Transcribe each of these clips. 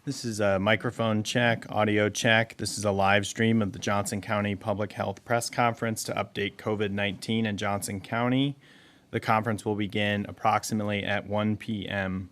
This is a microphone check, audio check. This is a live stream of the Johnson County Public Health Press Conference to update COVID-19 in Johnson County. The conference will begin approximately at 1 p.m.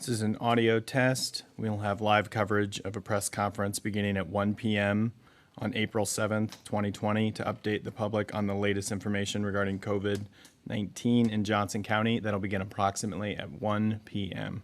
This is an audio test. We'll have live coverage of a press conference beginning at 1 p.m. on April 7th, 2020 to update the public on the latest information regarding COVID-19 in Johnson County. That'll begin approximately at 1 p.m.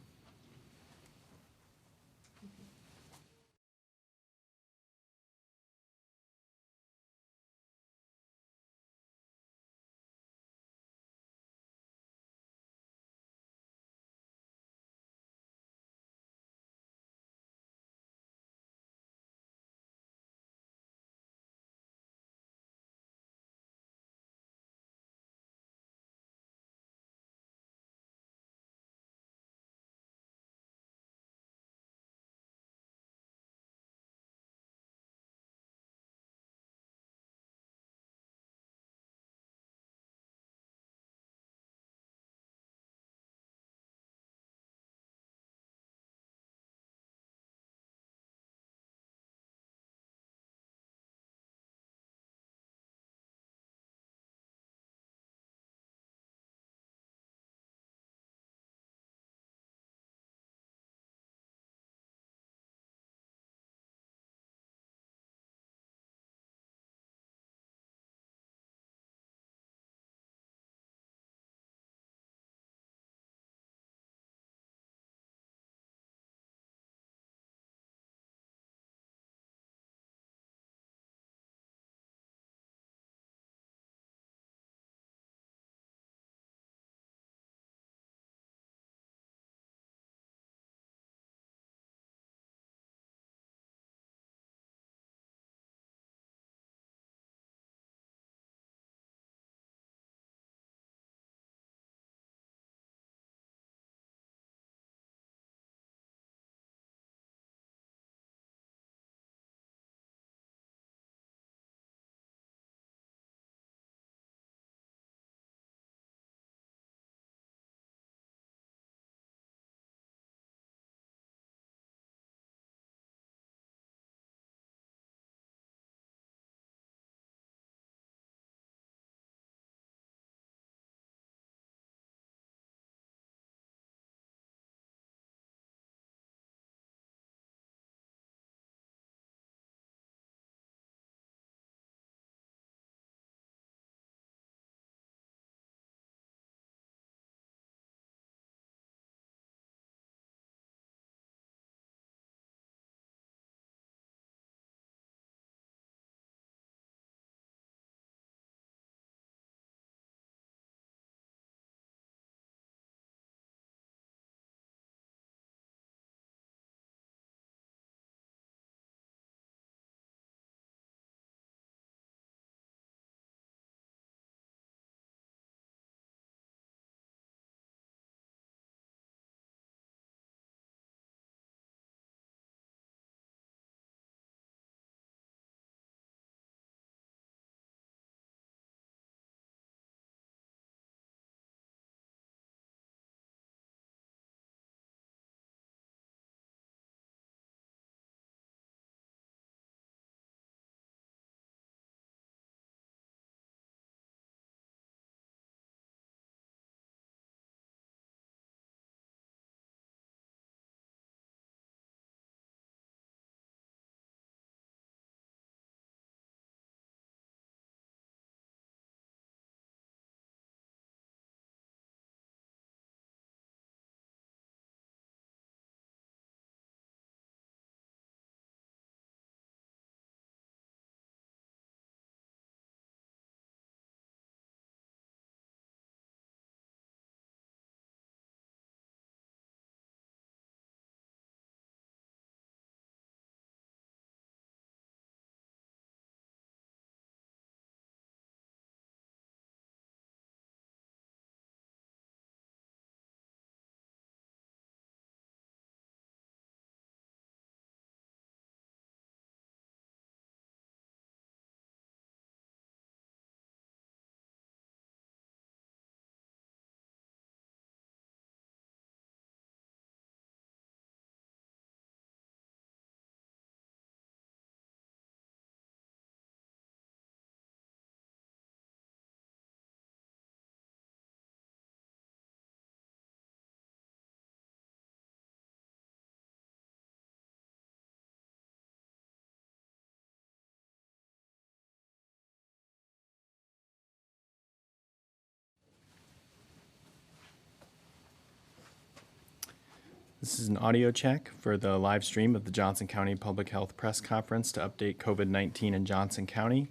This is an audio check for the live stream of the Johnson County Public Health Press Conference to update COVID-19 in Johnson County.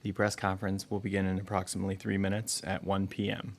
The press conference will begin in approximately 3 minutes at 1 p.m.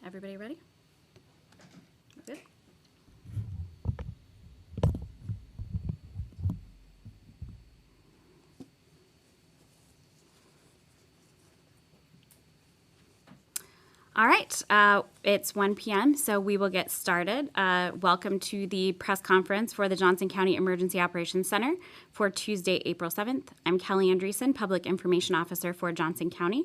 Everybody ready? We're good? All right, it's 1 p.m., so we will get started. Welcome to the press conference for the Johnson County Emergency Operations Center for Tuesday, April 7th. I'm Kelly Andreessen, Public Information Officer for Johnson County.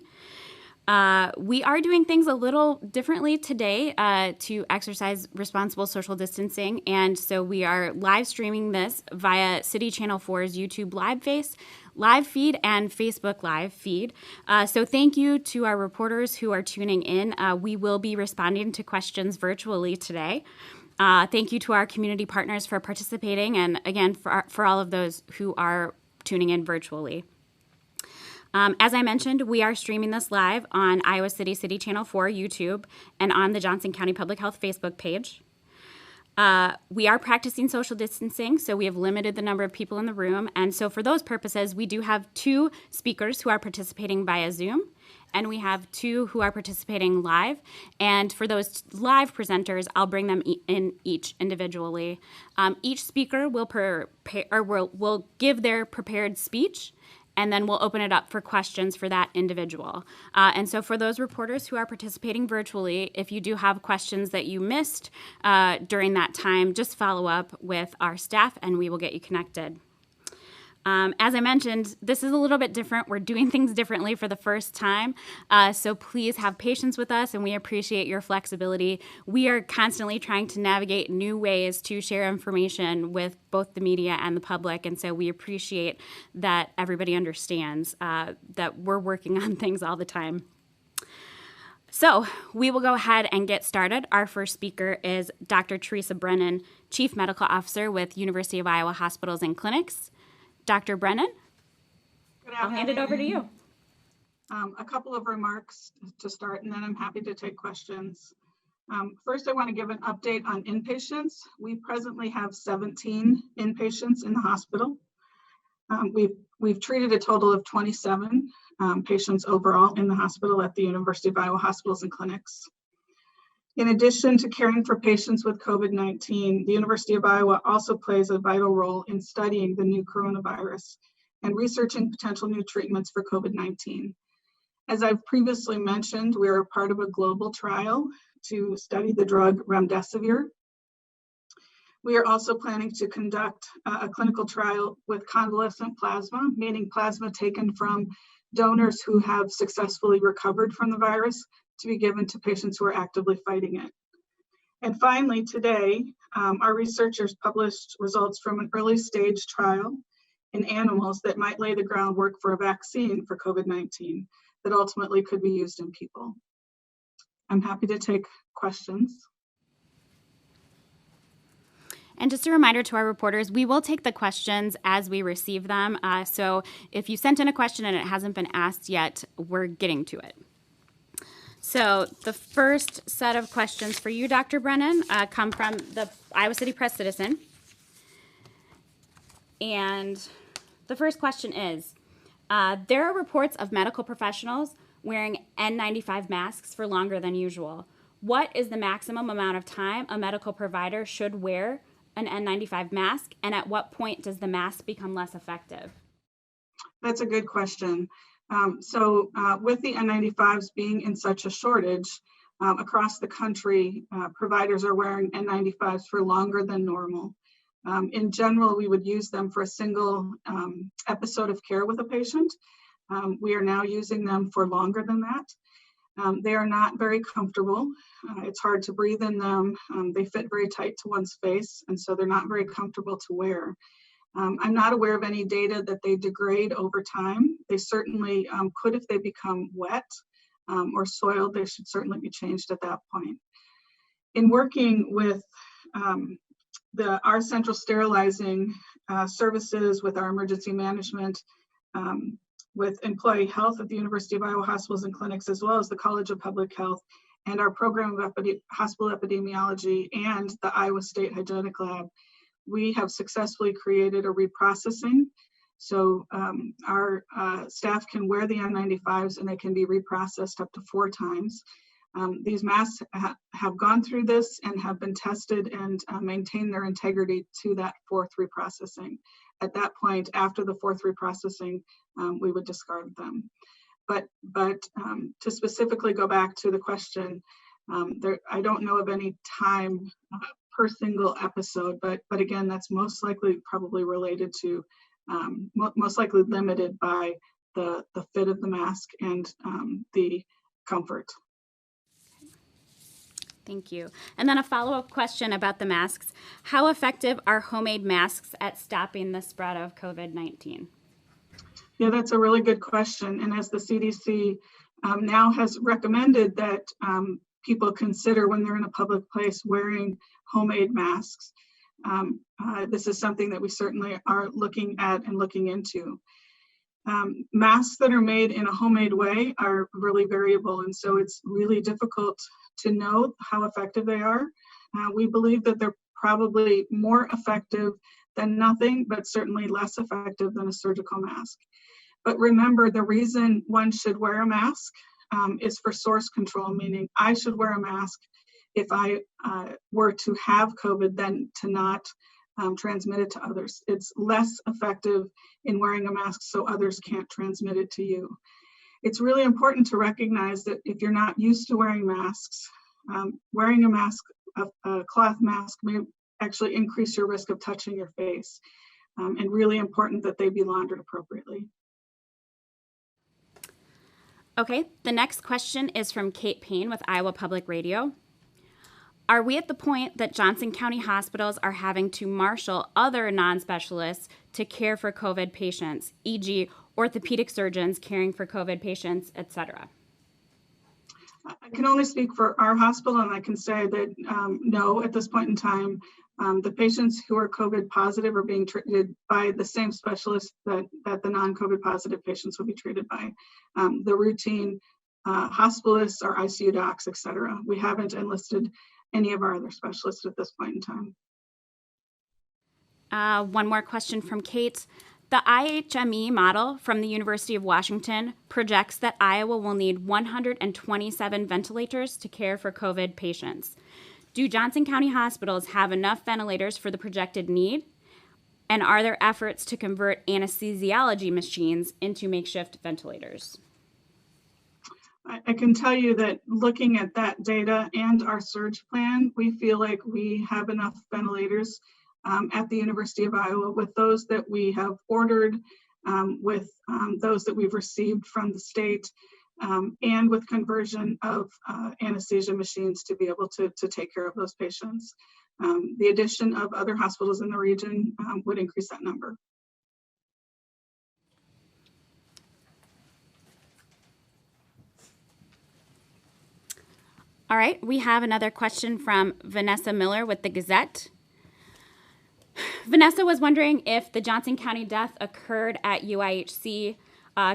We are doing things a little differently today to exercise responsible social distancing, and so we are live streaming this via City Channel 4's YouTube live feed and Facebook live feed. So thank you to our reporters who are tuning in. We will be responding to questions virtually today. Thank you to our community partners for participating, and again, for all of those who are tuning in virtually. As I mentioned, we are streaming this live on Iowa City Channel 4 YouTube and on the Johnson County Public Health Facebook page. We are practicing social distancing, so we have limited the number of people in the room. And so for those purposes, we do have 2 speakers who are participating via Zoom, and we have 2 who are participating live. And for those live presenters, I'll bring them in each individually. Each speaker will give their prepared speech, and then we'll open it up for questions for that individual. And so for those reporters who are participating virtually, if you do have questions that you missed during that time, just follow up with our staff and we will get you connected. As I mentioned, this is a little bit different. We're doing things differently for the first time. So please have patience with us, and we appreciate your flexibility. We are constantly trying to navigate new ways to share information with both the media and the public. And so we appreciate that everybody understands that we're working on things all the time. So we will go ahead and get started. Our first speaker is Dr. Teresa Brennan, Chief Medical Officer with University of Iowa Hospitals and Clinics. Dr. Brennan, I'll hand it over to you. A couple of remarks to start, and then I'm happy to take questions. First, I want to give an update on inpatients. We presently have 17 inpatients in the hospital. We've treated a total of 27 patients overall in the hospital at the University of Iowa Hospitals and Clinics. In addition to caring for patients with COVID-19, the University of Iowa also plays a vital role in studying the new coronavirus and researching potential new treatments for COVID-19. As I've previously mentioned, we are a part of a global trial to study the drug remdesivir. We are also planning to conduct a clinical trial with convalescent plasma, meaning plasma taken from donors who have successfully recovered from the virus to be given to patients who are actively fighting it. And finally, today, our researchers published results from an early stage trial in animals that might lay the groundwork for a vaccine for COVID-19 that ultimately could be used in people. I'm happy to take questions. And just a reminder to our reporters, we will take the questions as we receive them. So if you sent in a question and it hasn't been asked yet, we're getting to it. So the first set of questions for you, Dr. Brennan, come from the Iowa City Press Citizen. And the first question is, there are reports of medical professionals wearing N95 masks for longer than usual. What is the maximum amount of time a medical provider should wear an N95 mask, and at what point does the mask become less effective? That's a good question. With the N95s being in such a shortage across the country, providers are wearing N95s for longer than normal. In general, we would use them for a single episode of care with a patient. We are now using them for longer than that. They are not very comfortable. It's hard to breathe in them. They fit very tight to one's face, and so they're not very comfortable to wear. I'm not aware of any data that they degrade over time. They certainly could if they become wet or soiled. They should certainly be changed at that point. In working with our central sterilizing services, with our emergency management, with employee health at the University of Iowa Hospitals and Clinics, as well as the College of Public Health, and our program of hospital epidemiology and the Iowa State Hygienic Lab, we have successfully created a reprocessing. So our staff can wear the N95s and they can be reprocessed up to 4 times. These masks have gone through this and have been tested and maintain their integrity to that 4th reprocessing. At that point, after the 4th reprocessing, we would discard them. But to specifically go back to the question, I don't know of any time per single episode, but again, that's most likely probably related to, most likely limited by the fit of the mask and the comfort. Thank you. And then a follow-up question about the masks. How effective are homemade masks at stopping the spread of COVID-19? Yeah, that's a really good question. And as the CDC now has recommended that people consider when they're in a public place wearing homemade masks, this is something that we certainly are looking at and looking into. Masks that are made in a homemade way are really variable, and so it's really difficult to know how effective they are. We believe that they're probably more effective than nothing, but certainly less effective than a surgical mask. But remember, the reason one should wear a mask is for source control, meaning I should wear a mask if I were to have COVID than to not transmit it to others. It's less effective in wearing a mask so others can't transmit it to you. It's really important to recognize that if you're not used to wearing masks, wearing a mask, a cloth mask, may actually increase your risk of touching your face, and really important that they be laundered appropriately. Okay, the next question is from Kate Payne with Iowa Public Radio. Are we at the point that Johnson County hospitals are having to marshal other non-specialists to care for COVID patients, e.g. orthopedic surgeons caring for COVID patients, etc.? I can only speak for our hospital, and I can say that no, at this point in time, the patients who are COVID positive are being treated by the same specialists that the non-COVID positive patients will be treated by. The routine hospitalists or ICU docs, et cetera. We haven't enlisted any of our other specialists at this point in time. One more question from Kate. The IHME model from the University of Washington projects that Iowa will need 127 ventilators to care for COVID patients. Do Johnson County hospitals have enough ventilators for the projected need? And are there efforts to convert anesthesiology machines into makeshift ventilators? I can tell you that looking at that data and our surge plan, we feel like we have enough ventilators at the University of Iowa, with those that we have ordered, with those that we've received from the state, and with conversion of anesthesia machines to be able to take care of those patients. The addition of other hospitals in the region would increase that number. All right, we have another question from Vanessa Miller with the Gazette. Vanessa was wondering if the Johnson County death occurred at UIHC.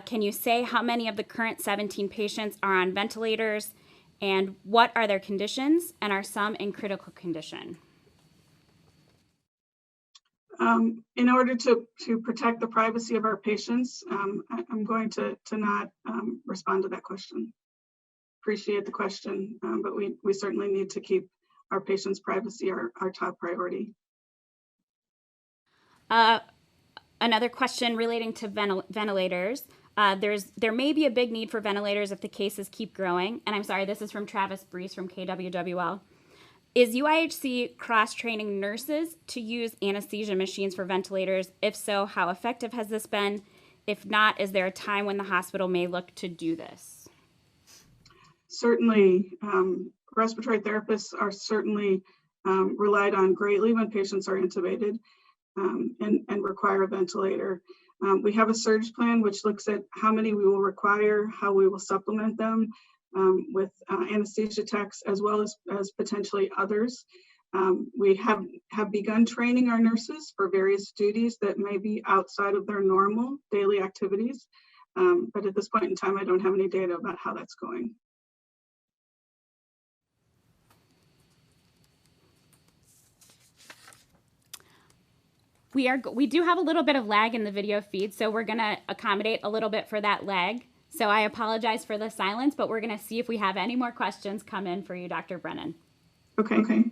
Can you say how many of the current 17 patients are on ventilators, and what are their conditions, and are some in critical condition? In order to protect the privacy of our patients, I'm going to not respond to that question. Appreciate the question, but we certainly need to keep our patients' privacy our top priority. Another question relating to ventilators. There may be a big need for ventilators if the cases keep growing. And I'm sorry, this is from Travis Brees from KWWL. Is UIHC cross-training nurses to use anesthesia machines for ventilators? If so, how effective has this been? If not, is there a time when the hospital may look to do this? Certainly, respiratory therapists are certainly relied on greatly when patients are intubated and require a ventilator. We have a surge plan which looks at how many we will require, how we will supplement them with anesthesia techs, as well as potentially others. We have begun training our nurses for various duties that may be outside of their normal daily activities. But at this point in time, I don't have any data about how that's going. We do have a little bit of lag in the video feed, so we're going to accommodate a little bit for that lag. So I apologize for the silence, but we're going to see if we have any more questions come in for you, Dr. Brennan. Okay.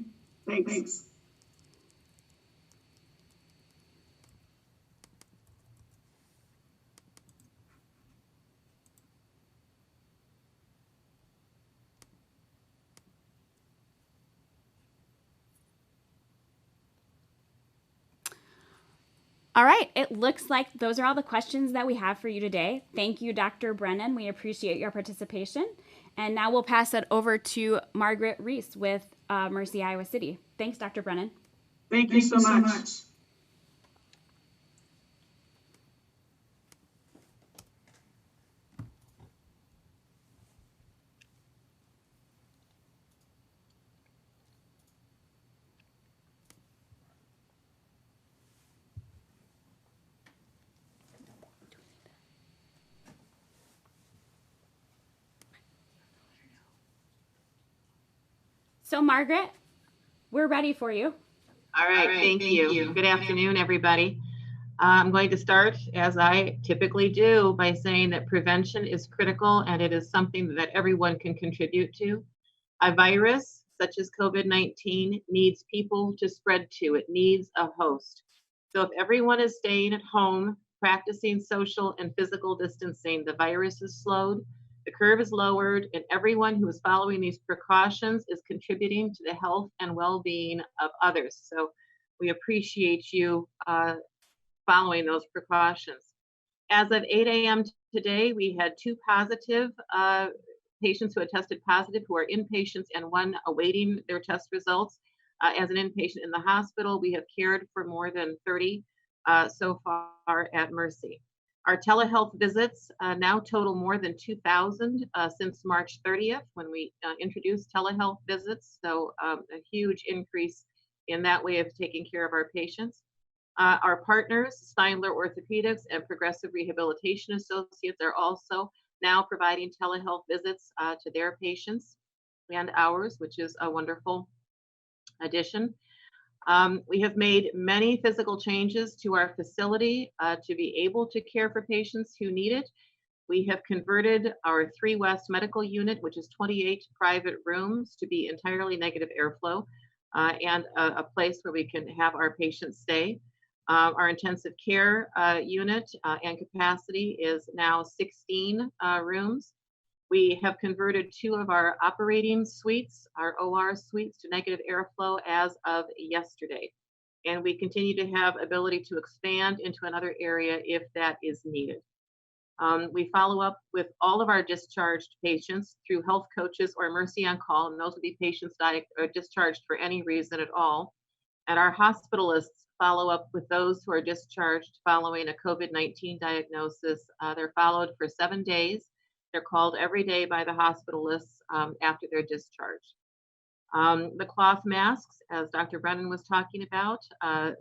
Thanks. All right, it looks like those are all the questions that we have for you today. Thank you, Dr. Brennan. We appreciate your participation. And now we'll pass it over to Margaret Reese with Mercy, Iowa City. Thanks, Dr. Brennan. Thank you so much. So, Margaret, we're ready for you. All right, thank you. Good afternoon, everybody. I'm going to start, as I typically do, by saying that prevention is critical and it is something that everyone can contribute to. A virus, such as COVID-19, needs people to spread to. It needs a host. So if everyone is staying at home, practicing social and physical distancing, the virus is slowed, the curve is lowered, and everyone who is following these precautions is contributing to the health and well-being of others. So we appreciate you following those precautions. As of 8 a.m. today, we had 2 positive patients who had tested positive who are inpatients and 1 awaiting their test results. As an inpatient in the hospital, we have cared for more than 30 so far at Mercy. Our telehealth visits now total more than 2,000 since March 30th when we introduced telehealth visits. So a huge increase in that way of taking care of our patients. Our partners, Steinler Orthopedics and Progressive Rehabilitation Associates, are also now providing telehealth visits to their patients and ours, which is a wonderful addition. We have made many physical changes to our facility to be able to care for patients who need it. We have converted our 3 West Medical Unit, which is 28 private rooms, to be entirely negative airflow and a place where we can have our patients stay. Our intensive care unit and capacity is now 16 rooms. We have converted 2 of our operating suites, our OR suites, to negative airflow as of yesterday. And we continue to have ability to expand into another area if that is needed. We follow up with all of our discharged patients through health coaches or Mercy on Call, and those will be patients discharged for any reason at all. And our hospitalists follow up with those who are discharged following a COVID-19 diagnosis. They're followed for 7 days. They're called every day by the hospitalists after they're discharged. The cloth masks, as Dr. Brennan was talking about,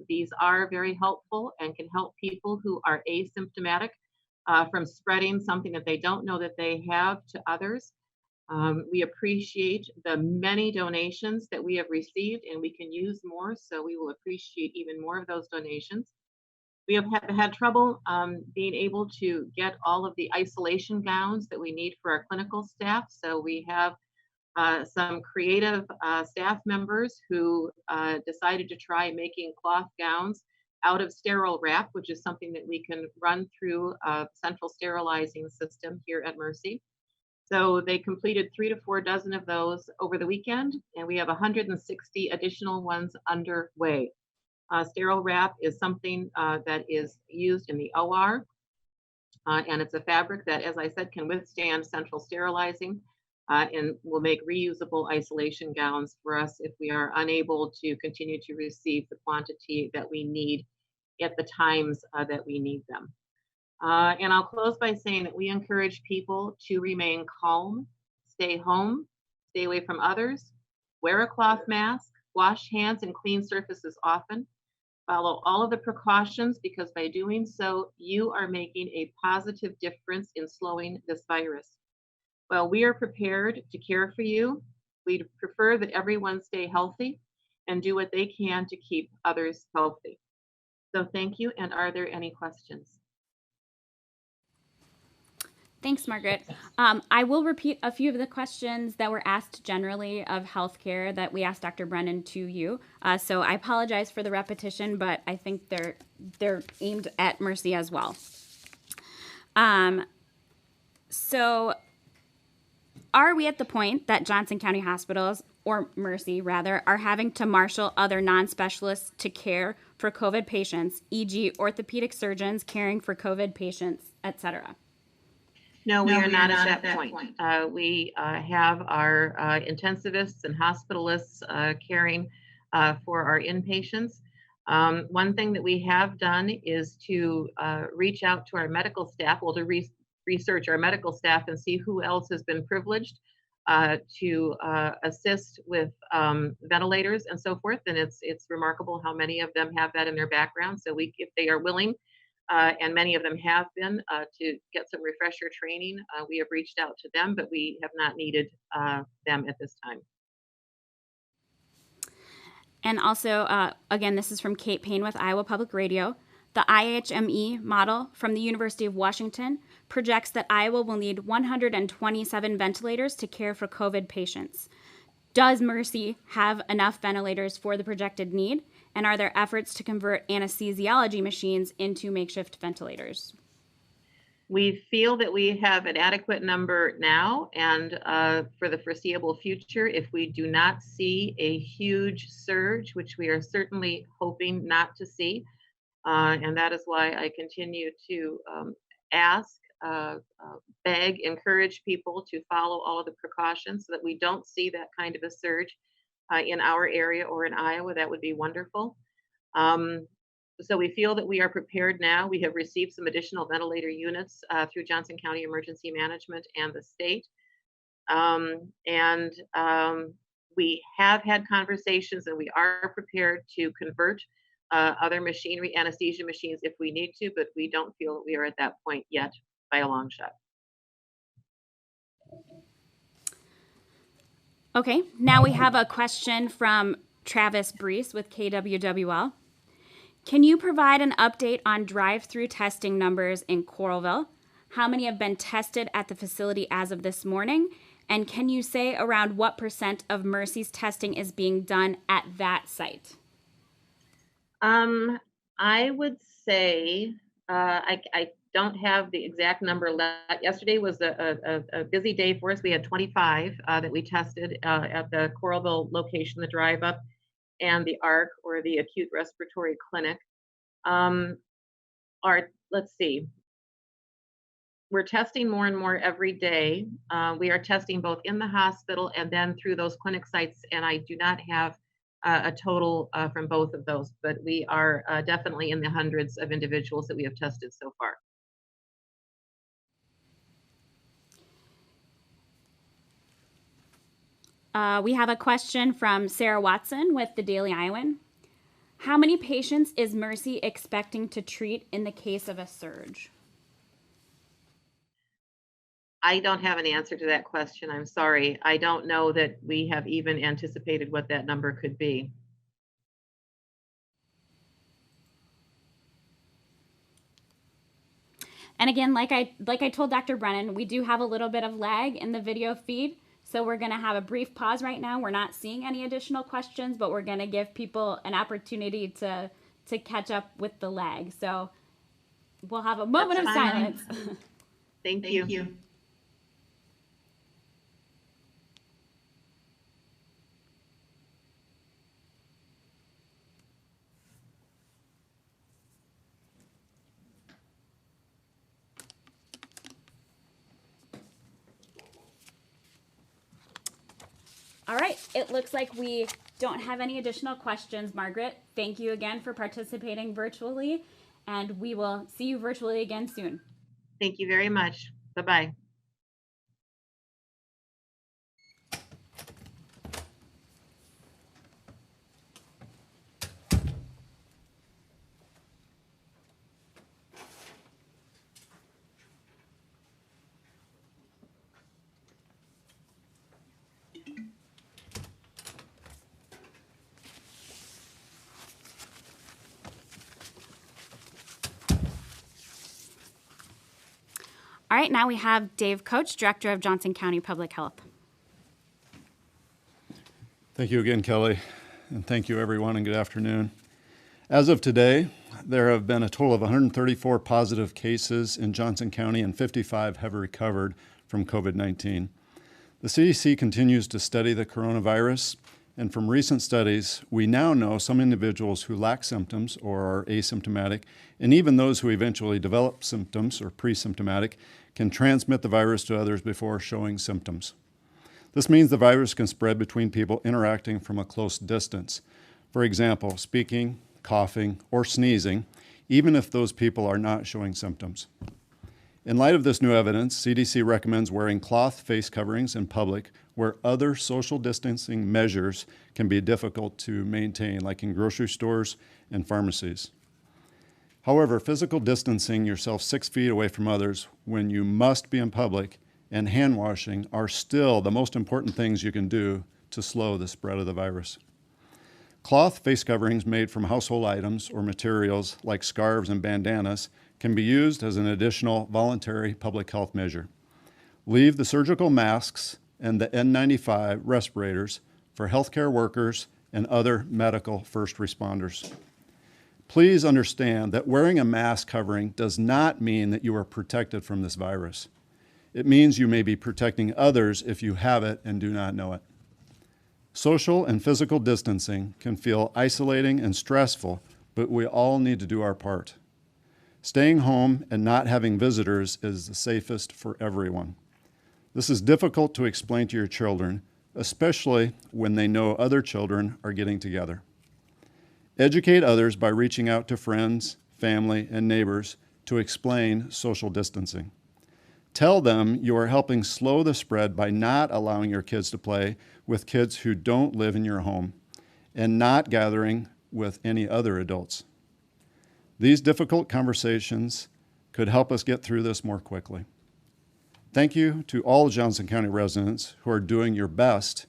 these are very helpful and can help people who are asymptomatic from spreading something that they don't know that they have to others. We appreciate the many donations that we have received, and we can use more, so we will appreciate even more of those donations. We have had trouble being able to get all of the isolation gowns that we need for our clinical staff, so we have some creative staff members who decided to try making cloth gowns out of sterile wrap, which is something that we can run through a central sterilizing system here at Mercy. So they completed 3 to 4 dozen of those over the weekend, and we have 160 additional ones underway. Sterile wrap is something that is used in the OR, and it's a fabric that, as I said, can withstand central sterilizing and will make reusable isolation gowns for us if we are unable to continue to receive the quantity that we need at the times that we need them. And I'll close by saying that we encourage people to remain calm, stay home, stay away from others, wear a cloth mask, wash hands and clean surfaces often, follow all of the precautions, because by doing so, you are making a positive difference in slowing this virus. Well, we are prepared to care for you. We'd prefer that everyone stay healthy and do what they can to keep others healthy. So thank you, and are there any questions? Thanks, Margaret. I will repeat a few of the questions that were asked generally of healthcare that we asked Dr. Brennan to you. So I apologize for the repetition, but I think they're aimed at Mercy as well. So are we at the point that Johnson County hospitals, or Mercy rather, are having to marshal other non-specialists to care for COVID patients, e.g. orthopedic surgeons caring for COVID patients, etc.? No, we are not at that point. We have our intensivists and hospitalists caring for our inpatients. One thing that we have done is to reach out to our medical staff, well, to research our medical staff and see who else has been privileged to assist with ventilators and so forth. And it's remarkable how many of them have that in their background. So if they are willing, and many of them have been, to get some refresher training, we have reached out to them, but we have not needed them at this time. And also, again, this is from Kate Payne with Iowa Public Radio. The IHME model from the University of Washington projects that Iowa will need 127 ventilators to care for COVID patients. Does Mercy have enough ventilators for the projected need? And are there efforts to convert anesthesiology machines into makeshift ventilators? We feel that we have an adequate number now, and for the foreseeable future, if we do not see a huge surge, which we are certainly hoping not to see, and that is why I continue to ask, beg, encourage people to follow all of the precautions so that we don't see that kind of a surge in our area or in Iowa. That would be wonderful. So we feel that we are prepared now. We have received some additional ventilator units through Johnson County Emergency Management and the state. We have had conversations, and we are prepared to convert other machinery, anesthesia machines, if we need to, but we don't feel that we are at that point yet by a long shot. Okay, now we have a question from Travis Brees with KWWL. Can you provide an update on drive-through testing numbers in Coralville? How many have been tested at the facility as of this morning? And can you say around what % of Mercy's testing is being done at that site? I would say, I don't have the exact number left. Yesterday was a busy day for us. We had 25 that we tested at the Coralville location, the drive up, and the ARC, or the Acute Respiratory Clinic. Let's see. We're testing more and more every day. We are testing both in the hospital and then through those clinic sites, and I do not have a total from both of those, but we are definitely in the hundreds of individuals that we have tested so far. We have a question from Sarah Watson with the Daily Iowan. How many patients is Mercy expecting to treat in the case of a surge? I don't have an answer to that question. I'm sorry. I don't know that we have even anticipated what that number could be. And again, like I told Dr. Brennan, we do have a little bit of lag in the video feed. So we're going to have a brief pause right now. We're not seeing any additional questions, but we're going to give people an opportunity to catch up with the lag. So we'll have a moment of silence. Thank you. All right, it looks like we don't have any additional questions, Margaret. Thank you again for participating virtually, and we will see you virtually again soon. Thank you very much. Bye-bye. All right, now we have Dave Coach, Director of Johnson County Public Health. Thank you again, Kelly, and thank you, everyone, and good afternoon. As of today, there have been a total of 134 positive cases in Johnson County, and 55 have recovered from COVID-19. The CDC continues to study the coronavirus, and from recent studies, we now know some individuals who lack symptoms or are asymptomatic, and even those who eventually develop symptoms or pre-symptomatic, can transmit the virus to others before showing symptoms. This means the virus can spread between people interacting from a close distance. For example, speaking, coughing, or sneezing, even if those people are not showing symptoms. In light of this new evidence, CDC recommends wearing cloth face coverings in public where other social distancing measures can be difficult to maintain, like in grocery stores and pharmacies. However, physical distancing yourself 6 feet away from others when you must be in public and hand washing are still the most important things you can do to slow the spread of the virus. Cloth face coverings made from household items or materials like scarves and bandanas can be used as an additional voluntary public health measure. Leave the surgical masks and the N95 respirators for healthcare workers and other medical first responders. Please understand that wearing a mask covering does not mean that you are protected from this virus. It means you may be protecting others if you have it and do not know it. Social and physical distancing can feel isolating and stressful, but we all need to do our part. Staying home and not having visitors is the safest for everyone. This is difficult to explain to your children, especially when they know other children are getting together. Educate others by reaching out to friends, family, and neighbors to explain social distancing. Tell them you are helping slow the spread by not allowing your kids to play with kids who don't live in your home and not gathering with any other adults. These difficult conversations could help us get through this more quickly. Thank you to all Johnson County residents who are doing your best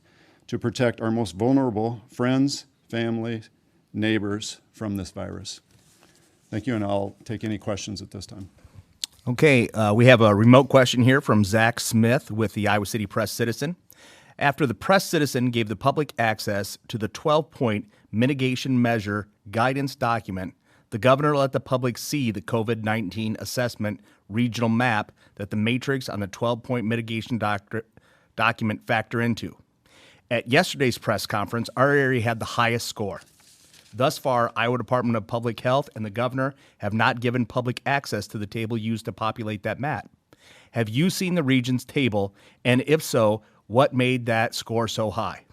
to protect our most vulnerable friends, family, neighbors from this virus. Thank you, and I'll take any questions at this time. Okay, we have a remote question here from Zach Smith with the Iowa City Press Citizen. After the Press Citizen gave the public access to the 12-point mitigation measure guidance document, the governor let the public see the COVID-19 assessment regional map that the matrix on the 12-point mitigation document factor into. At yesterday's press conference, our area had the highest score. Thus far, Iowa Department of Public Health and the governor have not given public access to the table used to populate that map. Have you seen the region's table, and if so, what made that score so high?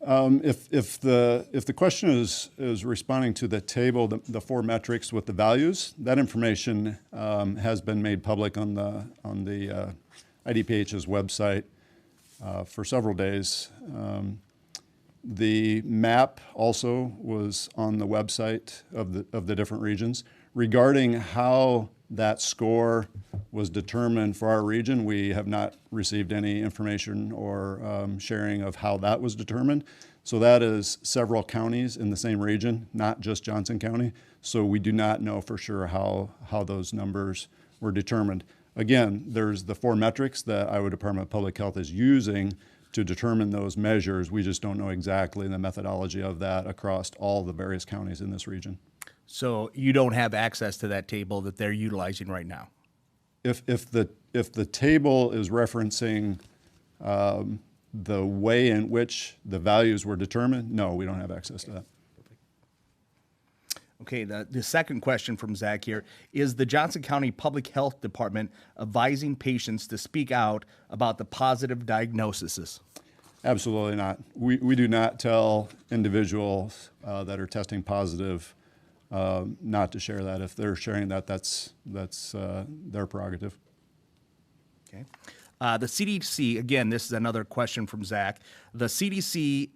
If the question is responding to the table, the four metrics with the values, that information has been made public on the IDPH's website for several days. The map also was on the website of the different regions. Regarding how that score was determined for our region, we have not received any information or sharing of how that was determined. So that is several counties in the same region, not just Johnson County. So we do not know for sure how those numbers were determined. Again, there's the four metrics that Iowa Department of Public Health is using to determine those measures. We just don't know exactly the methodology of that across all the various counties in this region. So you don't have access to that table that they're utilizing right now? If the table is referencing the way in which the values were determined, no, we don't have access to that. Okay, the second question from Zach here is the Johnson County Public Health Department advising patients to speak out about the positive diagnoses? Absolutely not. We do not tell individuals that are testing positive not to share that. If they're sharing that, that's their prerogative. Okay. The CDC, again, this is another question from Zach. The CDC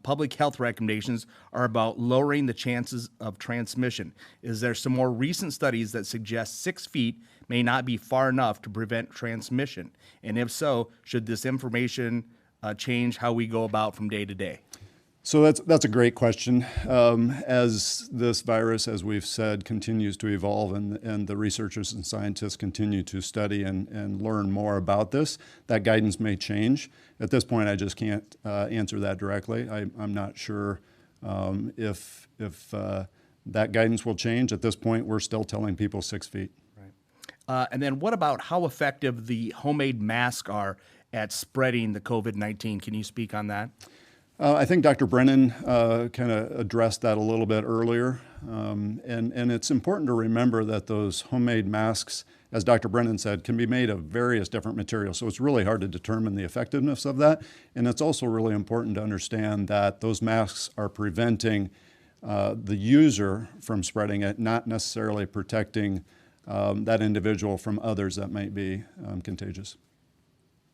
public health recommendations are about lowering the chances of transmission. Is there some more recent studies that suggest 6 feet may not be far enough to prevent transmission? And if so, should this information change how we go about from day to day? So that's a great question. As this virus, as we've said, continues to evolve and the researchers and scientists continue to study and learn more about this, that guidance may change. At this point, I just can't answer that directly. I'm not sure if that guidance will change. At this point, we're still telling people 6 feet. Right. And then what about how effective the homemade masks are at spreading the COVID-19? Can you speak on that? I think Dr. Brennan kind of addressed that a little bit earlier. And it's important to remember that those homemade masks, as Dr. Brennan said, can be made of various different materials. So it's really hard to determine the effectiveness of that. And it's also really important to understand that those masks are preventing the user from spreading it, not necessarily protecting that individual from others that might be contagious.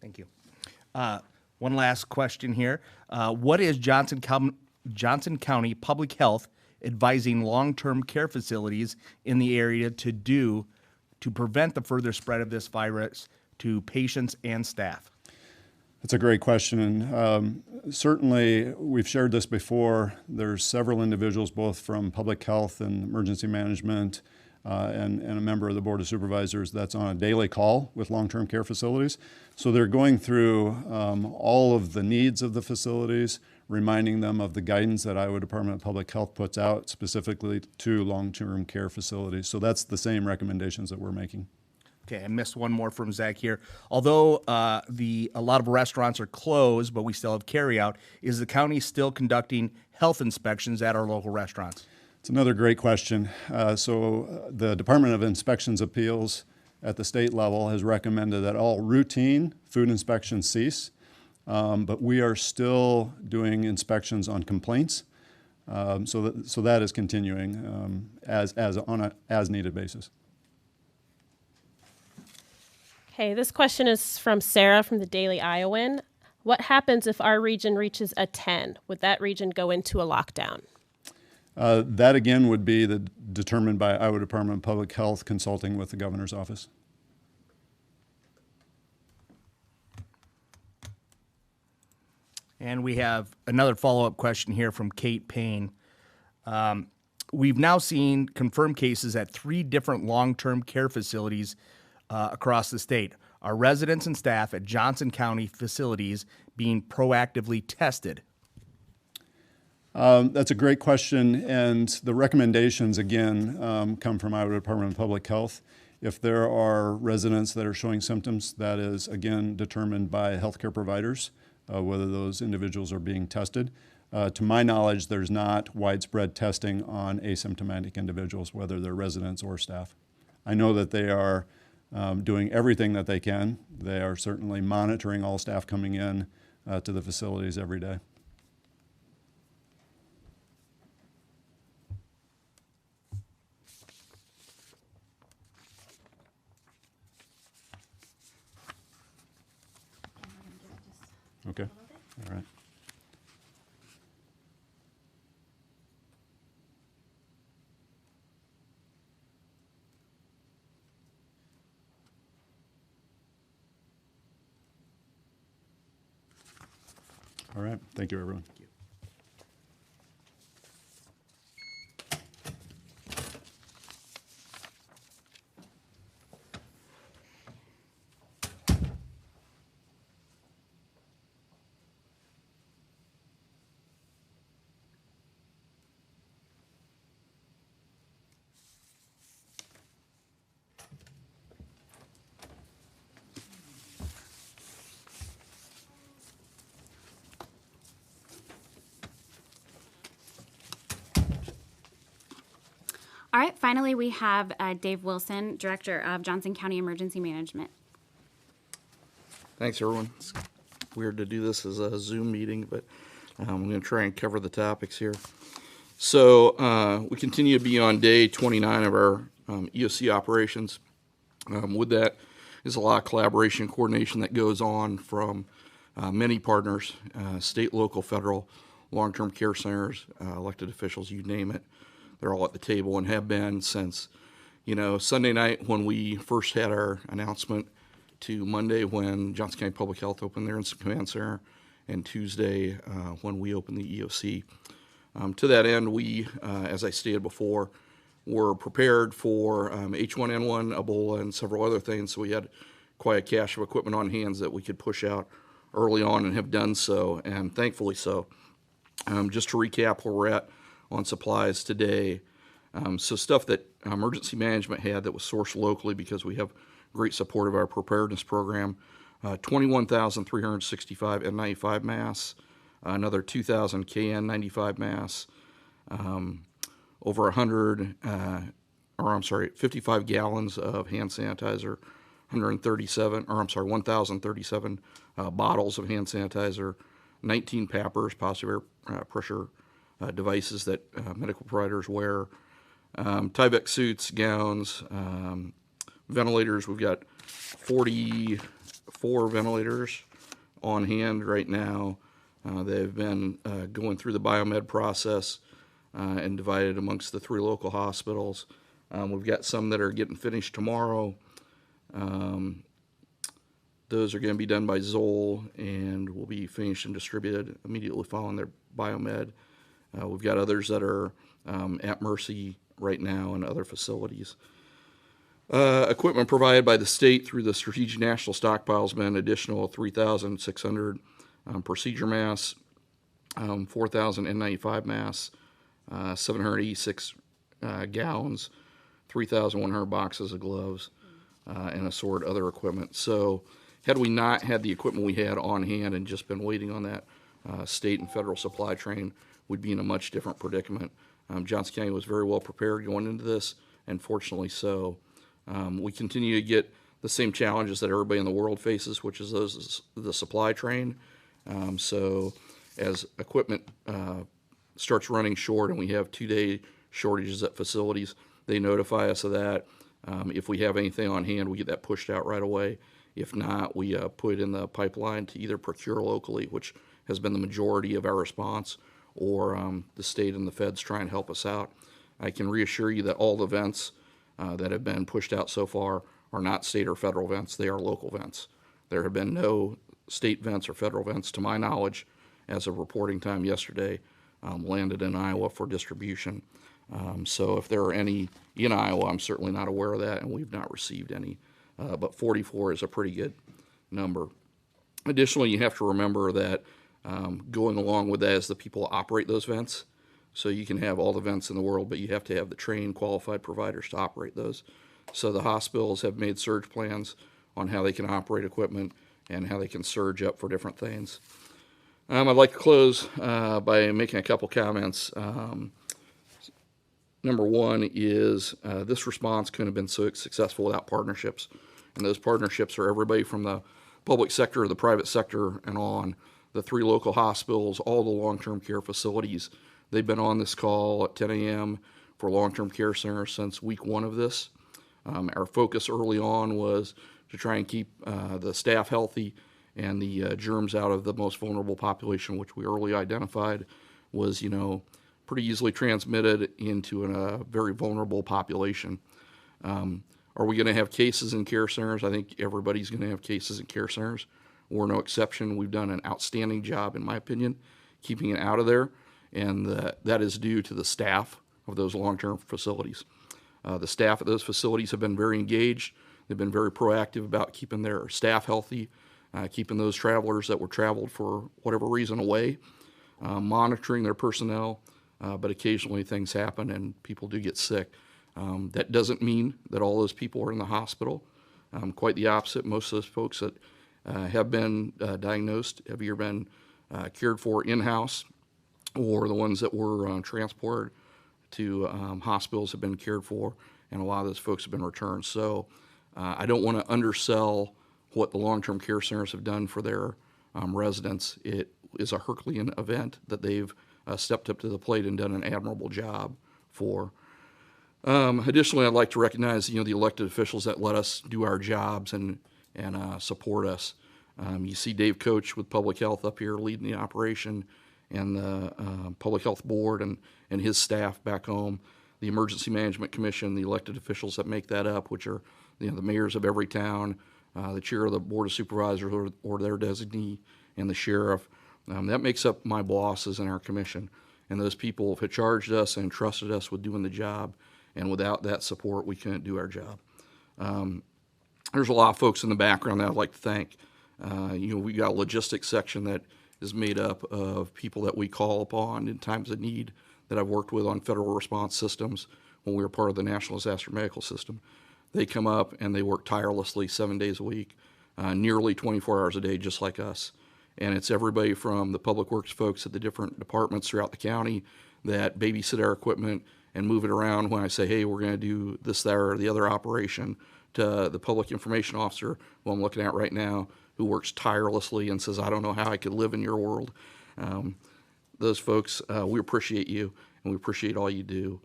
Thank you. One last question here. What is Johnson County Public Health advising long-term care facilities in the area to do to prevent the further spread of this virus to patients and staff? That's a great question. And certainly, we've shared this before. There's several individuals, both from public health and emergency management, and a member of the Board of Supervisors that's on a daily call with long-term care facilities. So they're going through all of the needs of the facilities, reminding them of the guidance that Iowa Department of Public Health puts out specifically to long-term care facilities. So that's the same recommendations that we're making. Okay, I missed one more from Zach here. Although a lot of restaurants are closed, but we still have carryout, is the county still conducting health inspections at our local restaurants? It's another great question. So the Department of Inspections Appeals at the state level has recommended that all routine food inspections cease, but we are still doing inspections on complaints. So that is continuing as on a as needed basis. Okay, this question is from Sarah from the Daily Iowan. What happens if our region reaches a 10? Would that region go into a lockdown? That again would be determined by Iowa Department of Public Health consulting with the governor's office. And we have another follow-up question here from Kate Payne. We've now seen confirmed cases at 3 different long-term care facilities across the state. Are residents and staff at Johnson County facilities being proactively tested? That's a great question, and the recommendations, again, come from Iowa Department of Public Health. If there are residents that are showing symptoms, that is, again, determined by healthcare providers, whether those individuals are being tested. To my knowledge, there's not widespread testing on asymptomatic individuals, whether they're residents or staff. I know that they are doing everything that they can. They are certainly monitoring all staff coming in to the facilities every day. Okay, all right. All right, thank you, everyone. All right, finally, we have Dave Wilson, Director of Johnson County Emergency Management. Thanks, everyone. It's weird to do this as a Zoom meeting, but I'm going to try and cover the topics here. So we continue to be on day 29 of our EOC operations. With that is a lot of collaboration and coordination that goes on from many partners, state, local, federal, long-term care centers, elected officials, you name it. They're all at the table and have been since, Sunday night when we first had our announcement to Monday when Johnson County Public Health opened their Incident Command Center, and Tuesday when we opened the EOC. To that end, we, as I stated before, were prepared for H1N1, Ebola, and several other things, so we had quite a cache of equipment on hands that we could push out early on and have done so, and thankfully so. Just to recap where we're at on supplies today. So stuff that emergency management had that was sourced locally because we have great support of our preparedness program. 21,365 N95 masks, another 2,000 KN95 masks, over 55 gallons of hand sanitizer, 1,037 bottles of hand sanitizer, 19 PAPRs, positive air pressure devices that medical providers wear, Tyvek suits, gowns, ventilators. We've got 44 ventilators on hand right now. They've been going through the biomed process and divided amongst the 3 local hospitals. We've got some that are getting finished tomorrow. Those are going to be done by Zoll and will be finished and distributed immediately following their biomed. We've got others that are at Mercy right now and other facilities. Equipment provided by the state through the Strategic National Stockpile has been an additional 3,600 procedure masks, 4,000 N95 masks, 786 gowns, 3,100 boxes of gloves, and assorted other equipment. So had we not had the equipment we had on hand and just been waiting on that state and federal supply train, we'd be in a much different predicament. Johnson County was very well prepared going into this, and fortunately so. We continue to get the same challenges that everybody in the world faces, which is the supply train. So as equipment starts running short and we have 2-day shortages at facilities, they notify us of that. If we have anything on hand, we get that pushed out right away. If not, we put it in the pipeline to either procure locally, which has been the majority of our response, or the state and the feds try and help us out. I can reassure you that all the vents that have been pushed out so far are not state or federal vents. They are local vents. There have been no state vents or federal vents, to my knowledge, as of reporting time yesterday, landed in Iowa for distribution. So if there are any in Iowa, I'm certainly not aware of that, and we've not received any. But 44 is a pretty good number. Additionally, you have to remember that going along with that is the people who operate those vents. So you can have all the vents in the world, but you have to have the trained, qualified providers to operate those. So the hospitals have made surge plans on how they can operate equipment and how they can surge up for different things. I'd like to close by making a couple comments. Number one is this response couldn't have been so successful without partnerships. And those partnerships are everybody from the public sector, the private sector, and on. The 3 local hospitals, all the long-term care facilities. They've been on this call at 10 a.m. for long-term care centers since week 1 of this. Our focus early on was to try and keep the staff healthy and the germs out of the most vulnerable population, which we early identified was, pretty easily transmitted into a very vulnerable population. Are we going to have cases in care centers? I think everybody's going to have cases in care centers. We're no exception. We've done an outstanding job, in my opinion, keeping it out of there, and that is due to the staff of those long-term facilities. The staff at those facilities have been very engaged. They've been very proactive about keeping their staff healthy, keeping those travelers that were traveled for whatever reason away, monitoring their personnel, but occasionally things happen and people do get sick. That doesn't mean that all those people are in the hospital. Quite the opposite. Most of those folks that have been diagnosed have either been cured for in-house, or the ones that were transported to hospitals have been cared for, and a lot of those folks have been returned. So I don't want to undersell what the long-term care centers have done for their residents. It is a Herculean event that they've stepped up to the plate and done an admirable job for. Additionally, I'd like to recognize, the elected officials that let us do our jobs and support us. You see Dave Coach with Public Health up here leading the operation, and the Public Health Board and his staff back home, the Emergency Management Commission, the elected officials that make that up, which are the mayors of every town, the chair of the Board of Supervisors or their designee, and the sheriff. That makes up my bosses in our commission. And those people have charged us and trusted us with doing the job. And without that support, we couldn't do our job. There's a lot of folks in the background that I'd like to thank. We got a logistics section that is made up of people that we call upon in times of need that I've worked with on federal response systems when we were part of the National Disaster Medical System. They come up and they work tirelessly 7 days a week, nearly 24 hours a day, just like us. And it's everybody from the public works folks at the different departments throughout the county that babysit our equipment and move it around when I say, hey, we're going to do this, that, or the other operation, to the public information officer, who I'm looking at right now, who works tirelessly and says, I don't know how I could live in your world. Those folks, we appreciate you, and we appreciate all you do.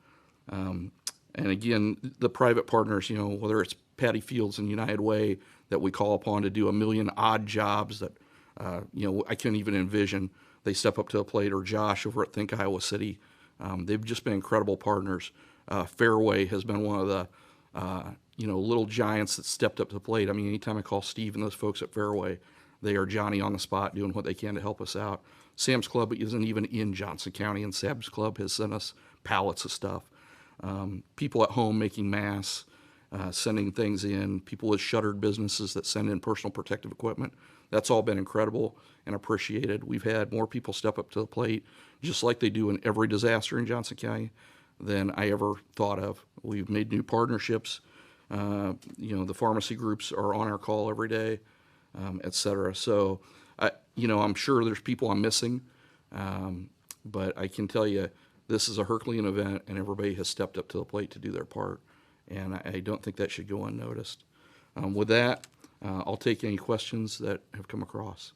And again, the private partners, whether it's Patty Fields and United Way that we call upon to do a million odd jobs that, I couldn't even envision. They step up to the plate, or Josh over at Think Iowa City. They've just been incredible partners. Fairway has been one of the, little giants that stepped up to the plate. I mean, anytime I call Steve and those folks at Fairway, they are Johnny on the spot doing what they can to help us out. Sam's Club isn't even in Johnson County, and Sam's Club has sent us pallets of stuff. People at home making masks, sending things in, people with shuttered businesses that send in personal protective equipment. That's all been incredible and appreciated. We've had more people step up to the plate, just like they do in every disaster in Johnson County, than I ever thought of. We've made new partnerships. The pharmacy groups are on our call every day, et cetera. So, I'm sure there's people I'm missing, but I can tell you this is a Herculean event, and everybody has stepped up to the plate to do their part, and I don't think that should go unnoticed. With that, I'll take any questions that have come across.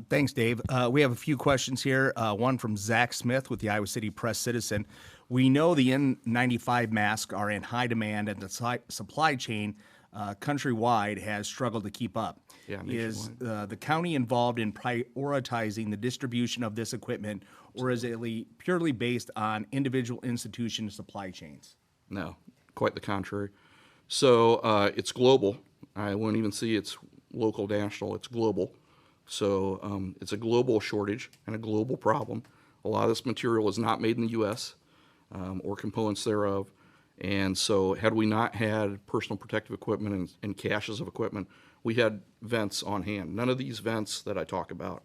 Thanks, Dave. We have a few questions here. One from Zach Smith with the Iowa City Press Citizen. We know the N95 masks are in high demand, and the supply chain countrywide has struggled to keep up. Yeah, is the county involved in prioritizing the distribution of this equipment, or is it purely based on individual institution supply chains? No, quite the contrary. So it's global. I wouldn't even see it's local, national. It's global. So it's a global shortage and a global problem. A lot of this material is not made in the U.S. Or components thereof. And so had we not had personal protective equipment and caches of equipment, we had vents on hand. None of these vents that I talk about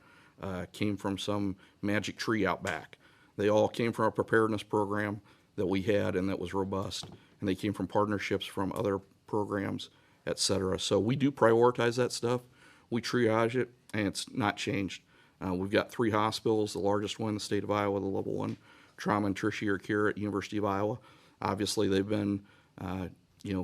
came from some magic tree out back. They all came from a preparedness program that we had and that was robust. and they came from partnerships from other programs, et cetera. So we do prioritize that stuff. We triage it, and it's not changed. We've got 3 hospitals, the largest one in the state of Iowa, the level 1 trauma and tertiary care at University of Iowa. Obviously, they've been,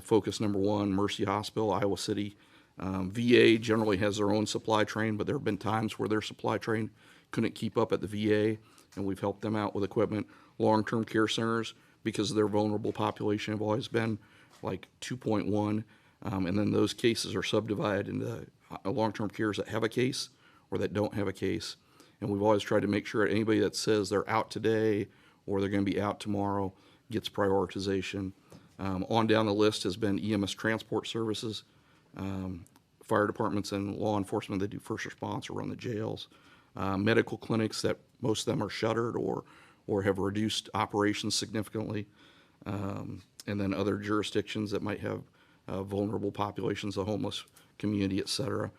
focus number 1, Mercy Hospital, Iowa City. VA generally has their own supply train, but there have been times where their supply train couldn't keep up at the VA, and we've helped them out with equipment. Long-term care centers, because of their vulnerable population, have always been like 2.1, and then those cases are subdivided into long-term cares that have a case or that don't have a case. And we've always tried to make sure that anybody that says they're out today or they're going to be out tomorrow gets prioritization. On down the list has been EMS transport services, fire departments and law enforcement that do first response or run the jails, medical clinics that most of them are shuttered or have reduced operations significantly, and then other jurisdictions that might have vulnerable populations, the homeless community, et cetera.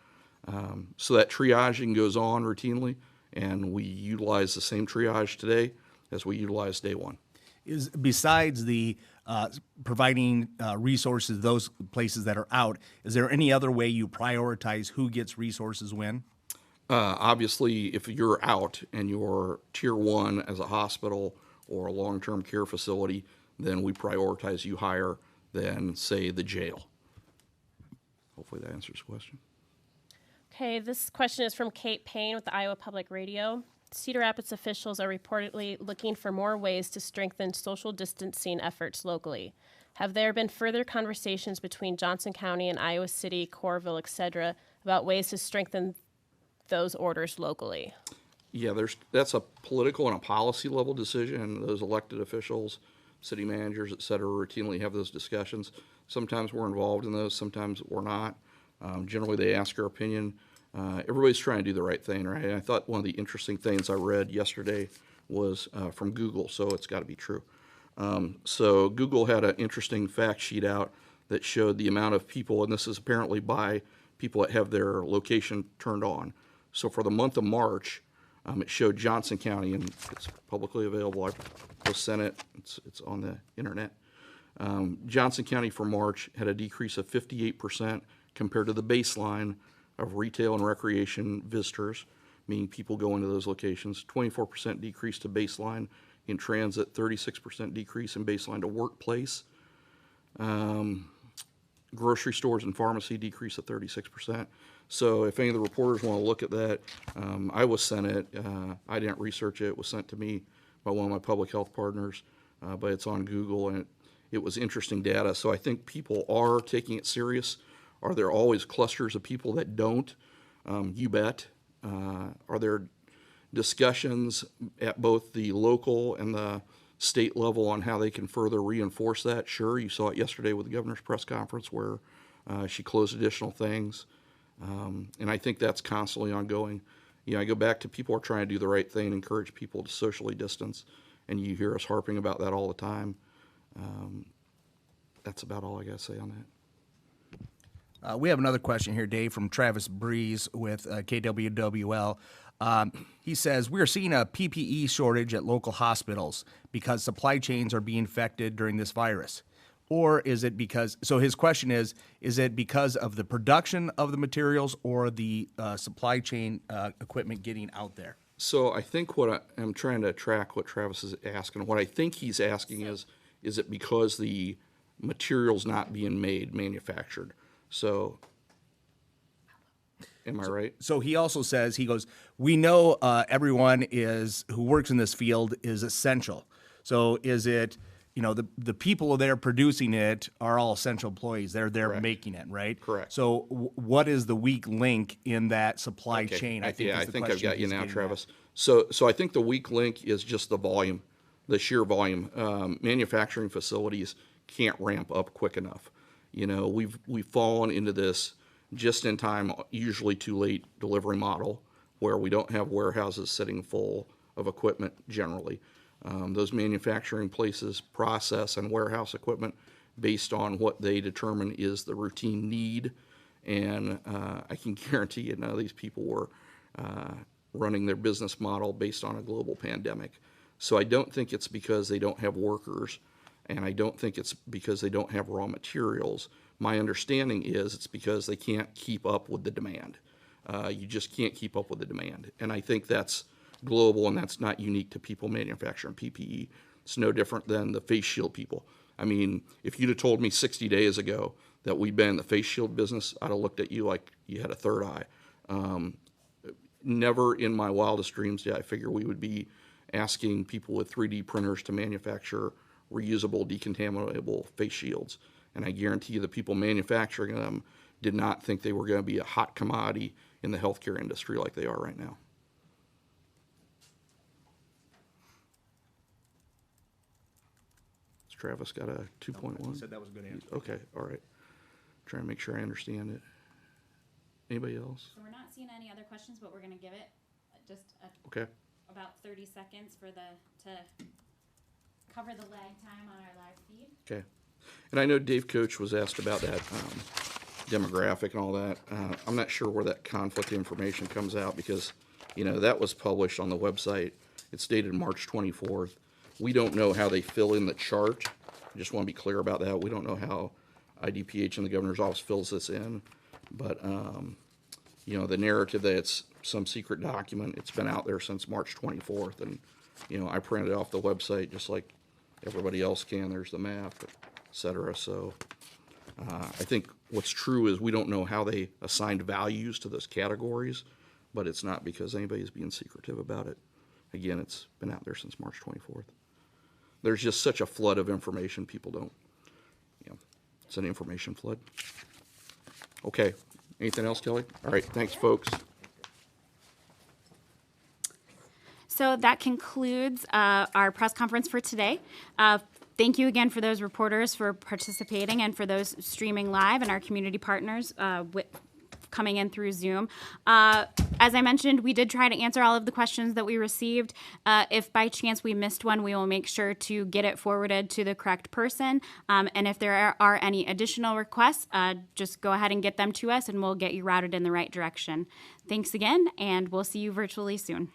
So that triaging goes on routinely, and we utilize the same triage today as we utilized day one. Is besides the providing resources to those places that are out, is there any other way you prioritize who gets resources when? Obviously, if you're out and you're tier 1 as a hospital or a long-term care facility, then we prioritize you higher than, say, the jail. Hopefully that answers the question. Okay, this question is from Kate Payne with the Iowa Public Radio. Cedar Rapids officials are reportedly looking for more ways to strengthen social distancing efforts locally. Have there been further conversations between Johnson County and Iowa City, Coralville, et cetera, about ways to strengthen those orders locally? Yeah, that's a political and a policy level decision, and those elected officials, city managers, et cetera, routinely have those discussions. Sometimes we're involved in those, sometimes we're not. Generally, they ask our opinion. Everybody's trying to do the right thing, right? And I thought one of the interesting things I read yesterday was from Google, so it's got to be true. So Google had an interesting fact sheet out that showed the amount of people, and this is apparently by people that have their location turned on. So for the month of March, it showed Johnson County, and it's publicly available. I just sent it. It's on the internet. Johnson County for March had a decrease of 58% compared to the baseline of retail and recreation visitors, meaning people go into those locations. 24% decrease to baseline in transit, 36% decrease in baseline to workplace. Grocery stores and pharmacy decrease of 36%. So if any of the reporters want to look at that, I was sent it. I didn't research it. It was sent to me by one of my public health partners, but it's on Google, and it was interesting data. So I think people are taking it serious. Are there always clusters of people that don't? You bet. Are there discussions at both the local and the state level on how they can further reinforce that? Sure, you saw it yesterday with the governor's press conference where she closed additional things. And I think that's constantly ongoing. You know, I go back to people are trying to do the right thing, encourage people to socially distance, and you hear us harping about that all the time. That's about all I got to say on that. We have another question here, Dave, from Travis Breeze with KWWL. He says, we are seeing a PPE shortage at local hospitals because supply chains are being affected during this virus. Or is it because, so his question is it because of the production of the materials or the supply chain equipment getting out there? So I think I'm trying to track what Travis is asking. What I think he's asking is it because the material's not being manufactured? So, am I right? So he also says, he goes, we know everyone who works in this field is essential. So is it, you know, the people there producing it are all essential employees. They're there Correct. making it, right? Correct. So what is the weak link in that supply Okay. chain? I think I've got you now, he's Travis. So I think the weak link is just the volume, the sheer volume. Manufacturing facilities can't ramp up quick enough. You know, we've fallen into this just in time, usually too late delivery model where we don't have warehouses sitting full of equipment generally. Those manufacturing places process and warehouse equipment based on what they determine is the routine need. And I can guarantee you none of these people were running their business model based on a global pandemic. So I don't think it's because they don't have workers And I don't think it's because they don't have raw materials. My understanding is it's because they can't keep up with the demand. You just can't keep up with the demand. And I think that's global, and that's not unique to people manufacturing PPE. It's no different than the face shield people. I mean, if you'd have told me 60 days ago that we'd been in the face shield business, I'd have looked at you like you had a third eye. Never in my wildest dreams did I figure we would be asking people with 3D printers to manufacture reusable, decontaminable face shields. And I guarantee you the people manufacturing them did not think they were going to be a hot commodity in the healthcare industry like they are right now. Has Travis got a 2.1? Said that was a good answer. Okay, all right. Trying to make sure I understand it. Anybody else? So we're not seeing any other questions, but we're going to give it just Okay. about 30 seconds to cover the lag time on our live feed. Okay. And I know Dave Coach was asked about that demographic and all that. I'm not sure where that conflict information comes out because, you know, that was published on the website. It's dated March 24th. We don't know how they fill in the chart. I just want to be clear about that. We don't know how IDPH and the governor's office fills this in. But, you know, the narrative that it's some secret document, it's been out there since March 24th. And, you know, I printed it off the website just like everybody else can. There's the map, et cetera. So I think what's true is we don't know how they assigned values to those categories, but it's not because anybody's being secretive about it. Again, it's been out there since March 24th. There's just such a flood of information, people don't, you know, it's an information flood. Okay, anything else, Kelly? All right, thanks, folks. So that concludes our press conference for today. Thank you again for those reporters for participating and for those streaming live and our community partners coming in through Zoom. As I mentioned, we did try to answer all of the questions that we received. If by chance we missed one, we will make sure to get it forwarded to the correct person. And if there are any additional requests, just go ahead and get them to us and we'll get you routed in the right direction. Thanks again, and we'll see you virtually soon.